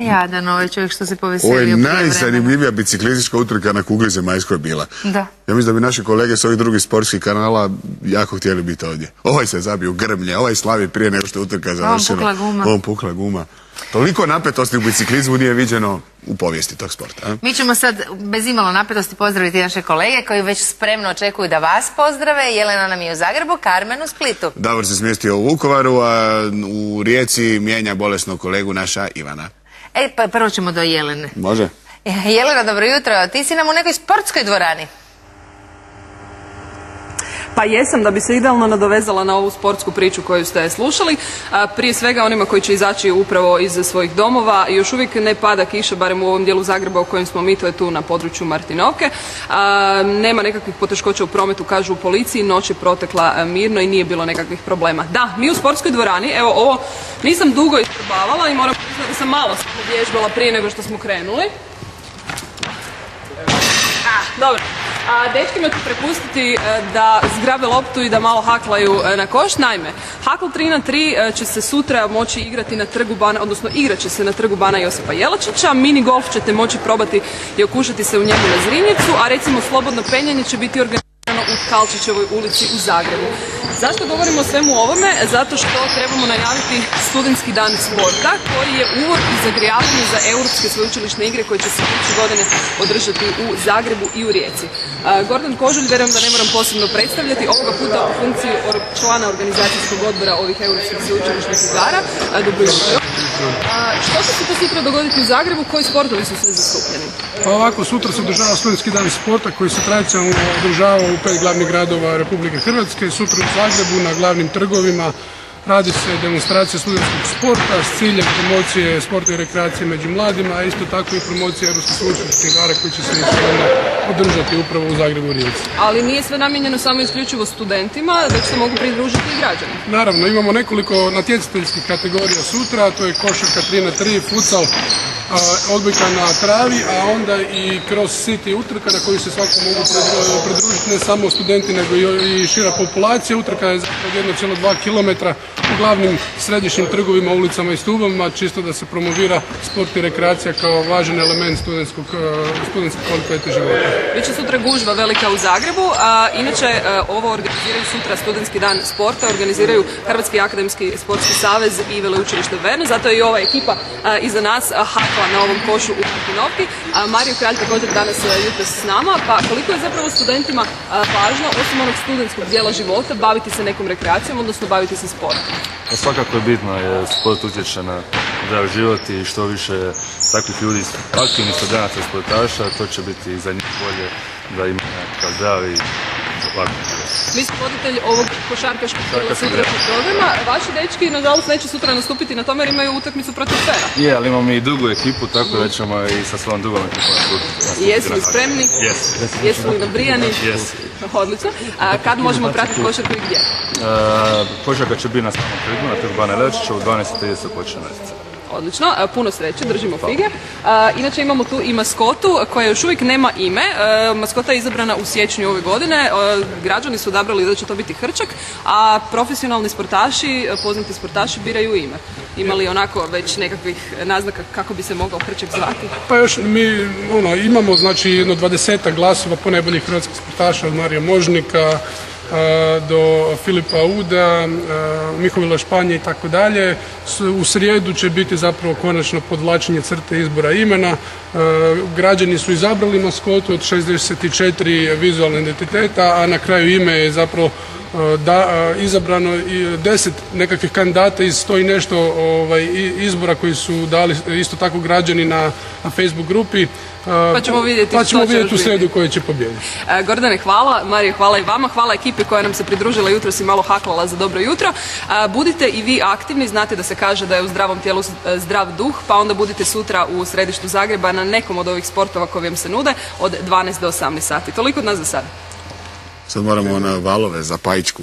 Jadan ovaj čovjek što se poveselio. Ovo je najzanimljivija biciklistička utrka na kugli zemaljskoj bila. Da. Ja mislim da bi naši kolege s ovih drugih sportskih kanala jako htjeli biti ovdje. Ovaj se zabio u grmlje, ovaj slavi prije nego što je utrka završena. Ovom pukla guma. Toliko napetosti u biciklizmu nije viđeno u povijesti tog sporta. A? Mi ćemo sad bez imalo napetosti pozdraviti naše kolege koji već spremno očekuju da vas pozdrave. Jelena nam je u Zagrebu, Karmen u Splitu. Davor se smjestio u Vukovaru, a u Rijeci mijenja bolesnog kolegu naša Ivana. Pa prvo ćemo do Jelene. Može. Jelena, dobro jutro. Ti si nam u nekoj sportskoj dvorani. Pa jesam, da bi se idealno nadovezala na ovu sportsku priču koju ste slušali. Prije svega onima koji će izaći upravo iz svojih domova. Još uvijek ne pada kiša, barem u ovom dijelu Zagreba u kojem smo mi, to je tu na području Martinovke. Nema nekakvih poteškoća u prometu, kažu u policiji. Noć je protekla mirno i nije bilo nekakvih problema. Da, mi u sportskoj dvorani, evo ovo nisam dugo isprobavala i moram priznati da sam malo povježbala prije nego što smo krenuli. Dobro. Dečkima ću prepustiti da zgrabe loptu i da malo haklaju na koš. Naime, hakl 3x3 će se sutra moći igrati na Trgu bana, odnosno igrat će se na Trgu bana Josipa Jelačića. Mini golf ćete moći probati i okušati se u njemu na Zrinjevcu, a recimo slobodno penjanje će biti organizirano u Kalčićevoj ulici u Zagrebu. Zašto govorimo o svemu ovome? Zato što trebamo najaviti studentski dan sporta koji je uvod i zagrijavanje za europske sveučilišne igre koje će se iduće godine održati u Zagrebu i u Rijeci. Gordan Kožulj, vjerujem da ne moram posebno predstavljati, ovoga puta u funkciji člana organizacijskog odbora ovih europskih sveučilišnih igara. Dobro jutro. Što će se to sutra dogoditi u Zagrebu? Koji sportovi su sve zastupljeni? Pa ovako, sutra se održava studentski dan sporta koji se tradicionalno održava u 5 glavnih gradova Republike Hrvatske. Sutra u Zagrebu na glavnim trgovima radi se demonstracija studentskog sporta s ciljem promocije sporta i rekreacije među mladima, a isto tako i promocije europskih sveučilišnih igara koji će se održati upravo u Zagrebu i Rijeci. Ali nije sve namijenjeno samo isključivo studentima, već se mogu pridružiti i građani. Naravno, imamo nekoliko natjecateljskih kategorija sutra, to je košarka 3x3, futsal, odbojka na travi, a onda i cross city utrka na koju se svako mogu pridružiti ne samo studenti nego i šira populacija. Utrka je zapravo 1,2 km u glavnim središnjim trgovima, ulicama i stubovima, čisto da se promovira sport i rekreacija kao važan element studentske kvalitete života. Biće sutra gužva velika u Zagrebu, a inače ovo organiziraju sutra studentski dan sporta, organiziraju Hrvatski akademski sportski savez i veleučilište Verne, zato je i ova ekipa iza nas hakla na ovom košu u Martinovki. Mario Kralj također danas jutros s nama, pa koliko je zapravo studentima važno, osim onog studentskog dijela života, baviti se nekom rekreacijom, odnosno baviti se sportom? Svakako je bitno, jer sport utječe na zdrav život i što više takvih ljudi, aktivnih studenata i sportaša, to će biti za njih bolje da imaju nekakav zdrav i ovako. Vi ste voditelj ovog košarkaškog dijela sutrašnjeg programa. Vaši dečki, nažalost, neće sutra nastupiti na tome jer imaju utakmicu protiv Fera. Je, ali imamo i drugu ekipu, tako da ćemo i sa svojom drugom ekipom nastupiti. Jesu li spremni? Jesu li nabrijani? Jesu. Odlično. Kad možemo pratiti košarku i gdje? Košarka će biti na samom trgu, na Trgu bana Jelačića, u 12:30 počne natjecanje. Odlično, puno sreće, držimo fige. Inače imamo tu i maskotu koja još uvijek nema ime. Maskota je izabrana u siječnju ove godine. Građani su odabrali da će to biti hrčak, a profesionalni sportaši, poznati sportaši biraju ime. Ima li onako već nekakvih naznaka kako bi se mogao hrčak zvati? Pa još mi imamo znači jedno 20 glasova po najboljih hrvatskih sportaša, od Marija Možnika do Filipa Uda, Mihovila Španje i tako dalje. U srijedu će biti zapravo konačno podvlačenje crte izbora imena. Građani su izabrali maskotu od 64 vizualne identiteta, a na kraju ime je zapravo izabrano 10 nekakvih kandidata iz 100 i nešto izbora koji su dali isto tako građani na Facebook grupi. Pa ćemo vidjeti u srijedu koji će pobijediti. Gordane, hvala. Marije, hvala i vama. Hvala ekipi koja nam se pridružila jutros i malo haklala za dobro jutro. Budite i vi aktivni. Znate da se kaže da je u zdravom tijelu zdrav duh, pa onda budite sutra u središtu Zagreba na nekom od ovih sportova koji vam se nude od 12 do 18 sati. Toliko od nas za sada. Sad moramo na valove za Pajičku.